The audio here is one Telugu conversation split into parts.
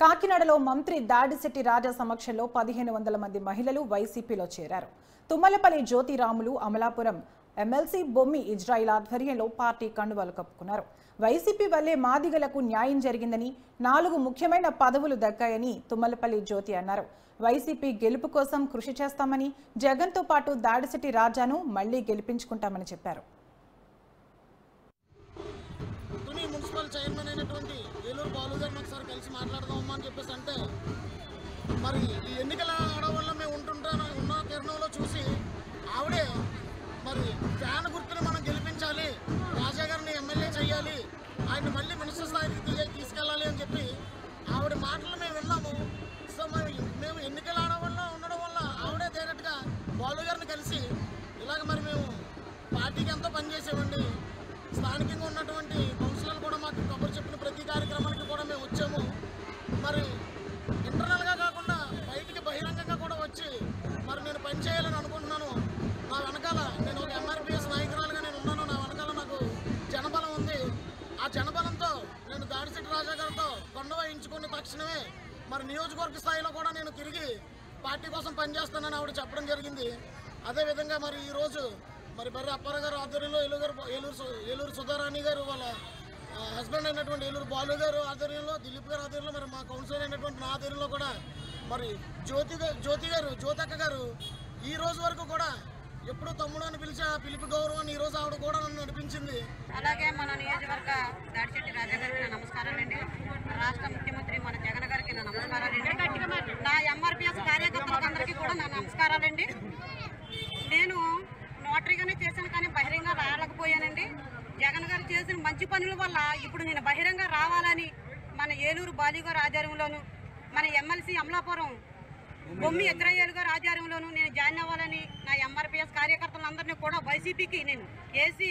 కాకినాడలో మంత్రి దాడిశెట్టి రాజా సమక్షంలో 1500 మంది మహిళలు వైసీపీలో చేరారు. తుమ్మలపల్లి జ్యోతిరాములు, అమలాపురం ఎమ్మెల్సీ బొమ్మి ఇజ్రాయిల్ ఆధ్వర్యంలో పార్టీ కండువాలు కప్పుకున్నారు. వైసీపీ వల్లే మాదిగలకు న్యాయం జరిగిందని, 4 ముఖ్యమైన పదవులు దక్కాయని తుమ్మలపల్లి జ్యోతి అన్నారు. వైసీపీ గెలుపు కోసం కృషి చేస్తామని, జగన్తో పాటు దాడిశెట్టి రాజాను మళ్లీ గెలిపించుకుంటామని చెప్పారు. మున్సిపల్ చైర్మన్ అయినటువంటి ఏలూరు బాలు గారిని ఒకసారి కలిసి మాట్లాడదామమ్మా అని చెప్పేసి అంటే, మరి ఈ ఎన్నికల ఆడవల్ల మేము ఉన్న తరుణంలో చూసి ఆవిడే మరి ఫ్యాన్ గుర్తుని మనం గెలిపించాలి, రాజా గారిని ఎమ్మెల్యే చేయాలి, ఆయన మళ్ళీ మినిస్టర్ స్థాయికి తీసుకెళ్ళాలి అని చెప్పి ఆవిడ మాటలు మేము విన్నాము. సో మేము ఎన్నికల ఆడవల్ల ఉండడం వల్ల ఆవిడే డైరెక్ట్గా బాలు గారిని కలిసి ఇలాగ మరి మేము పార్టీకి ఎంతో పనిచేసామండి, స్థానికంగా ఉన్నటువంటి కౌన్సిలర్లు కూడా మాకు కబురు చెప్పిన ప్రతి కార్యక్రమానికి కూడా మేము వచ్చాము. మరి ఇంటర్నల్గా కాకుండా బయటికి బహిరంగంగా కూడా వచ్చి మరి నేను పనిచేయాలని అనుకుంటున్నాను. నా వెనకాల నేను ఒక ఎంఆర్పిఎస్ నాయకురాలుగా నేను ఉన్నాను. నా వెనకాల నాకు జనబలం ఉంది. ఆ జనబలంతో నేను దాడిశెట్టి రాజా గారితో కొండ వహించుకున్న తక్షణమే మరి నియోజకవర్గ స్థాయిలో కూడా నేను తిరిగి పార్టీ కోసం పనిచేస్తానని ఆవిడ చెప్పడం జరిగింది. అదేవిధంగా మరి ఈరోజు మరి బర్రె అప్పారావు గారు ఆధ్వర్యంలో ఏలూరు సుధారాణి గారు వాళ్ళ హస్బెండ్ అయినటువంటి ఏలూరు బాలు గారు ఆధ్వర్యంలో, దిలీప్ గారు ఆధ్వర్యంలో, మరి మా కౌన్సిలర్ అయినటువంటి నా ఆధ్వర్యంలో కూడా మరి జ్యోతక్క గారు ఈ రోజు వరకు కూడా ఎప్పుడు తమ్ముడు అని పిలిచి ఆ పిలుపు గౌరవాన్ని ఈ రోజు ఆవిడ కూడా నన్ను నడిపించింది. అలాగే మన నియోజకవర్గ దాడిశెట్టి రాజా గారికి నా నమస్కారాలండి. రాష్ట్ర ముఖ్యమంత్రి మన జగన్ గారికి నా నమస్కారాలండి. నా ఎంఆర్పిఎస్ కార్యకర్తలకు అందరికీ కూడా నా నమస్కారాలండి. నేను నోటరీగానే చేశాను కానీ బహిరంగ రాలేకపోయానండి. జగన్ గారు చేసిన మంచి పనుల వల్ల ఇప్పుడు నేను బహిరంగ రావాలని మన ఏలూరు బాలు గారి ఆధ్వర్యంలోను, మన ఎమ్మెల్సీ అమలాపురం బొమ్మి ఇజ్రాయిల్ గారి ఆధ్వర్యంలోను నేను జాయిన్ అవ్వాలని, నా ఎంఆర్పిఎస్ కార్యకర్తలందరినీ కూడా వైసీపీకి నేను ఏసీ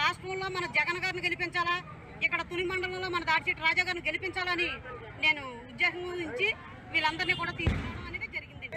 రాష్ట్రంలో మన జగన్ గారిని గెలిపించాలా, ఇక్కడ తుని మండలంలో మన దాడిశెట్టి రాజా గారిని గెలిపించాలని నేను ఉద్యోగం నుంచి వీళ్ళందరినీ కూడా తీసుకోవడం అనేది జరిగింది.